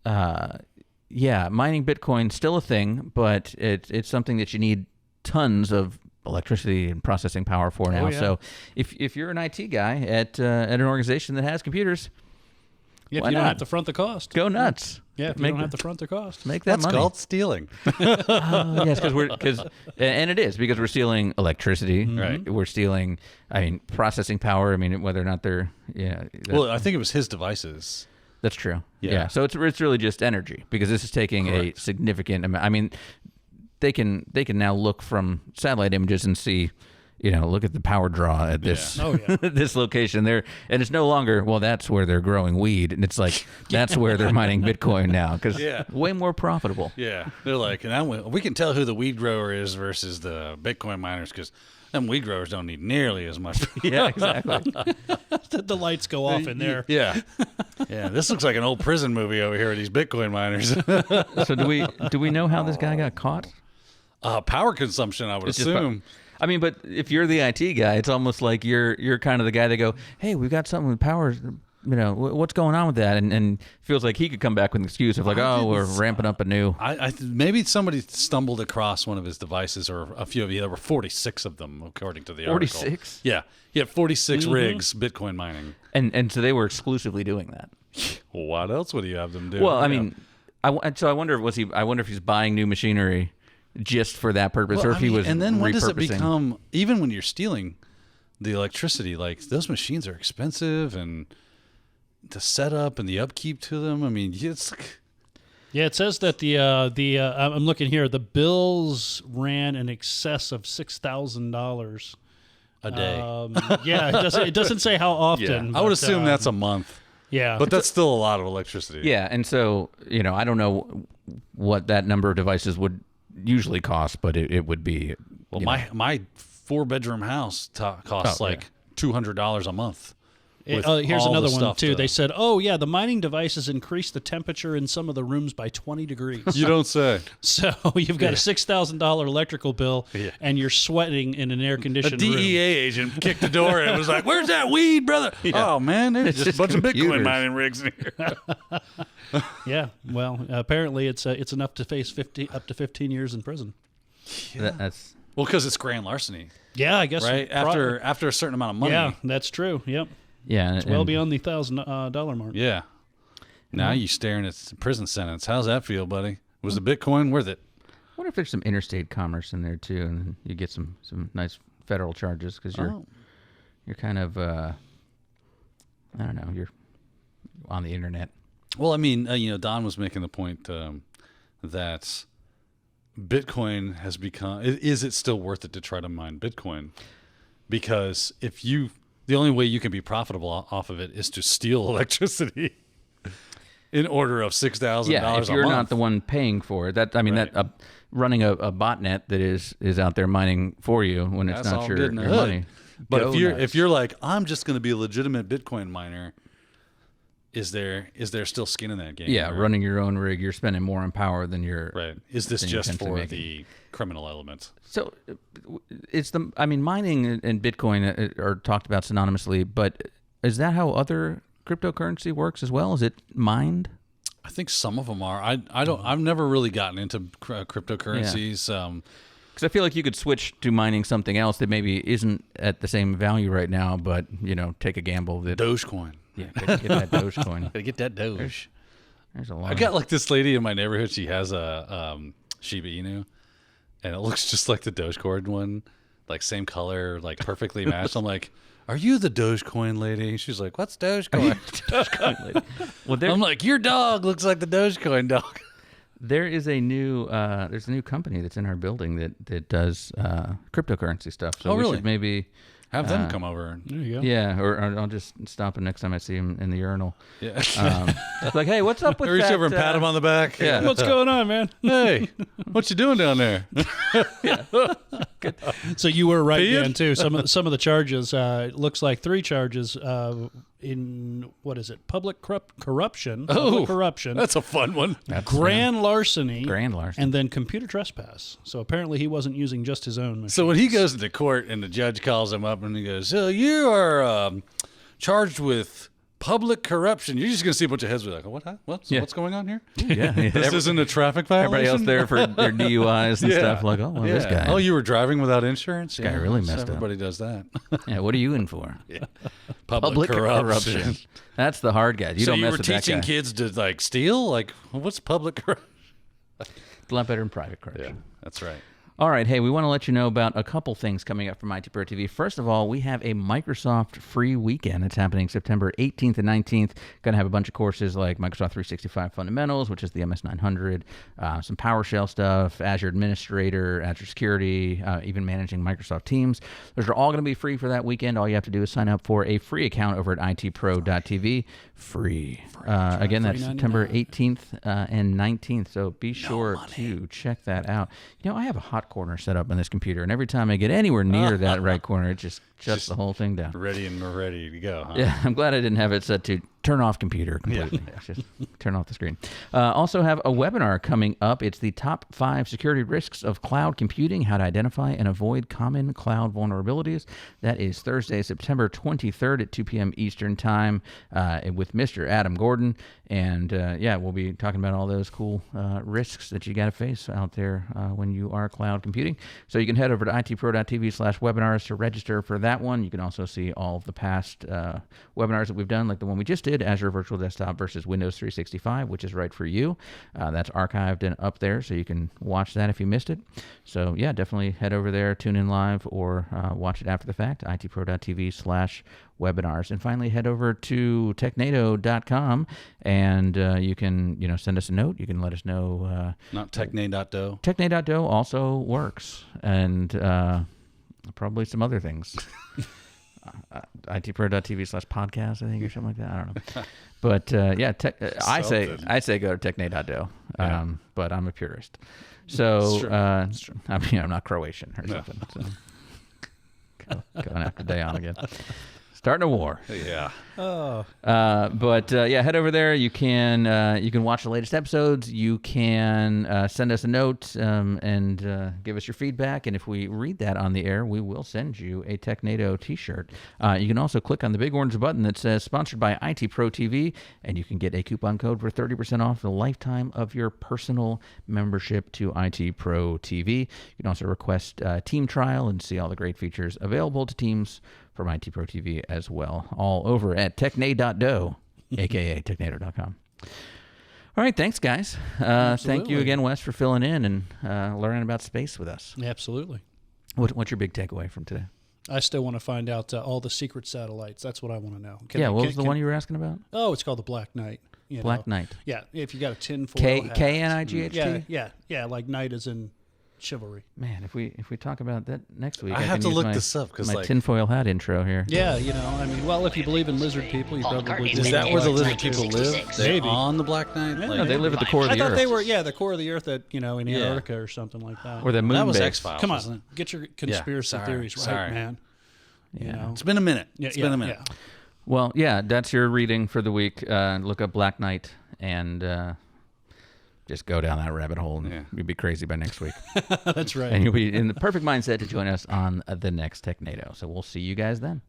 mining Bitcoin still a thing, but it's something that you need tons of electricity and processing power for now. So if you're an IT guy at an organization that has computers, if you don't have to front the cost, go nuts. Yeah, if you don't have to front the cost, make that money. That's called stealing. Yes, and it is because we're stealing electricity. Right, we're stealing. Processing power. Whether or not they're well, I think it was his devices. That's true. Yeah. So it's really just energy because this is taking a significant amount. They can now look from satellite images and see, look at the power draw at this this location there, and it's no longer that's where they're growing weed, and it's that's where they're mining Bitcoin now because way more profitable. Yeah, they're like, and we can tell who the weed grower is versus the Bitcoin miners because them weed growers don't need nearly as much. Yeah, exactly. The lights go off in there. Yeah. This looks like an old prison movie over here with these Bitcoin miners. So do we know how this guy got caught? Power consumption, I would assume. But if you're the IT guy, it's almost like you're kind of the guy that go, hey, we've got something with power. What's going on with that? And feels like he could come back with an excuse of we're ramping up a new. Maybe somebody stumbled across one of his devices or a few of you. There were 46 of them, according to the article. 46? Yeah. He had 46 rigs Bitcoin mining. And so they were exclusively doing that. What else would he have them do? Well, I mean, I wonder if he's buying new machinery just for that purpose, or if he was. And then when does it repurposing. become? Even when you're stealing the electricity, like those machines are expensive, and the setup and the upkeep to them. I mean, it's like. Yeah, it says that I'm looking here. The bills ran in excess of $6,000 a day. Yeah, it doesn't say how often. I would assume that's a month. Yeah, but that's still a lot of electricity. Yeah, and so I don't know what that number of devices would usually cost, but it would be. Well, my 4-bedroom house costs $200 a month. Here's another one too. They said, the mining devices increase the temperature in some of the rooms by 20 degrees. You don't say. So you've got a $6,000 electrical bill, and you're sweating in an air-conditioned room. A DEA agent kicked the door and was like, "Where's that weed, brother?" Yeah. Oh man, there's just a bunch of Bitcoin mining rigs in here. Yeah. Well, apparently it's enough to face up to 15 years in prison. Yeah. That's because it's grand larceny. Yeah, I guess right after a certain amount of money. Yeah, that's true. Yep. Yeah, it's well beyond the $1,000 mark. Yeah. Now you staring at a prison sentence. How's that feel, buddy? Was the Bitcoin worth it? I wonder if there's some interstate commerce in there too, and you get some nice federal charges because you're kind of I don't know, you're on the internet. Well, I mean, Don was making the point that Bitcoin has become. Is it still worth it to try to mine Bitcoin? Because the only way you can be profitable off of it is to steal electricity in order of $6,000 a month. Yeah, if you're not the one paying for it. Running a botnet that is out there mining for you when it's not your money. But if you're like, I'm just going to be a legitimate Bitcoin miner, is there still skin in that game? Yeah, right? Running your own rig, you're spending more on power than you're. Right. Is this just for the criminal element? So mining and Bitcoin are talked about synonymously, but is that how other cryptocurrency works as well? Is it mined? I think some of them are. I've never really gotten into cryptocurrencies. Because I feel like you could switch to mining something else that maybe isn't at the same value right now, but take a gamble that Dogecoin. Yeah, get that Dogecoin. Gotta get that Doge. There's a lot. I got like this lady in my neighborhood. She has a Shiba Inu, and it looks just like the Dogecoin one, like same color, like perfectly matched. I'm like, "Are you the Dogecoin lady?" She's like, "What's Dogecoin?" Dogecoin lady. Well, I'm like, "Your dog looks like the Dogecoin dog." There is a new company that's in our building that does cryptocurrency stuff. So we should maybe have them come over. There you go. Yeah, or I'll just stop him next time I see him in the urinal. Yeah. Like, hey, what's up with that? Reach over and pat him on the back. Yeah. What's going on, man? Hey, what you doing down there? Good. So you were right, Dan, too. Some of the charges, it looks like 3 charges in, what is it, public corruption. Public corruption. That's a fun one. Grand larceny. Grand larceny. And then computer trespass. So apparently he wasn't using just his own machines. So when he goes into court and the judge calls him up and he goes, "So you are charged with public corruption," you're just going to see a bunch of heads be like, what's going on here? Yeah. This isn't a traffic violation? Everybody else there for their DUIs and stuff. Like, this guy. Oh, you were driving without insurance? This guy really messed up. Everybody does that. Yeah, what are you in for? Yeah. Public corruption. That's the hard guy. You don't mess with that guy. So you were teaching kids to like steal? Like, what's public corruption? It's a lot better than private corruption. Yeah, that's right. All right, hey, we want to let you know about a couple things coming up from IT Pro TV. First of all, we have a Microsoft free weekend. It's happening September 18th and 19th. Going to have a bunch of courses like Microsoft 365 Fundamentals, which is the MS900, some PowerShell stuff, Azure Administrator, Azure Security, even managing Microsoft Teams. Those are all going to be free for that weekend. All you have to do is sign up for a free account over at itpro.tv. Free. Again, that's September 18th and 19th, so be sure to check that out. I have a hot corner set up on this computer, and every time I get anywhere near that right corner, it just shuts the whole thing down. Ready to go, huh? Yeah, I'm glad I didn't have it set to turn off computer completely. Yeah. Just turn off the screen. Also have a webinar coming up. It's the top 5 security risks of cloud computing, how to identify and avoid common cloud vulnerabilities. That is Thursday, September 23rd at 2 p.m. Eastern Time with Mr. Adam Gordon. And we'll be talking about all those cool risks that you got to face out there when you are cloud computing. So you can head over to itpro.tv/webinars to register for that one. You can also see all of the past webinars that we've done, like the one we just did did, Azure Virtual Desktop versus Windows 365, which is right for you. That's archived and up there, so you can watch that if you missed it. So yeah, definitely head over there, tune in live, or watch it after the fact, itpro.tv/webinars. And finally, head over to technado.com, and you can send us a note. You can let us know. Not technado. Technado also works, and probably some other things. itpro.tv/podcast, I think, or something like that. I don't know. But yeah, I say go to technado. But I'm a purist. So it's true. I mean, I'm not Croatian or something. So. Going after Dayan again. Starting a war. Yeah. But yeah, head over there. You can watch the latest episodes. You can send us a note and give us your feedback. And if we read that on the air, we will send you a Technado T-shirt. You can also click on the big orange button that says "Sponsored by IT Pro TV," and you can get a coupon code for 30% off the lifetime of your personal membership to IT Pro TV. You can also request a team trial and see all the great features available to teams from IT Pro TV as well, all over at technado, a.k.a. technado.com. All right, thanks, guys. Thank you again, Wes, for filling in and learning about space with us. Absolutely. What's your big takeaway from today? I still want to find out all the secret satellites. That's what I want to know. What was the one you were asking about? Oh, it's called the Black Knight. Black Knight. Yeah, if you got a tinfoil hat. K-N-I-G-H-T? Yeah, like knight is in chivalry. Man, if we talk about that next week, I have to look this up because my tinfoil hat intro here. Yeah, I mean, well, if you believe in lizard people, you probably do. Is that where the lizard people live? Maybe on the Black Knight? Yeah, no, they live at the core of the Earth. I thought they were, the core of the Earth in Antarctica or something like that. Or the moon that was base. X-Files. Come on, get your conspiracy theories right, man. Yeah. It's been a minute. It's been a minute. Yeah. Well, yeah, that's your reading for the week. Look up Black Knight and just go down that rabbit hole, and you'll be crazy by next week. That's right. And you'll be in the perfect mindset to join us on the next Technado. So we'll see you guys then.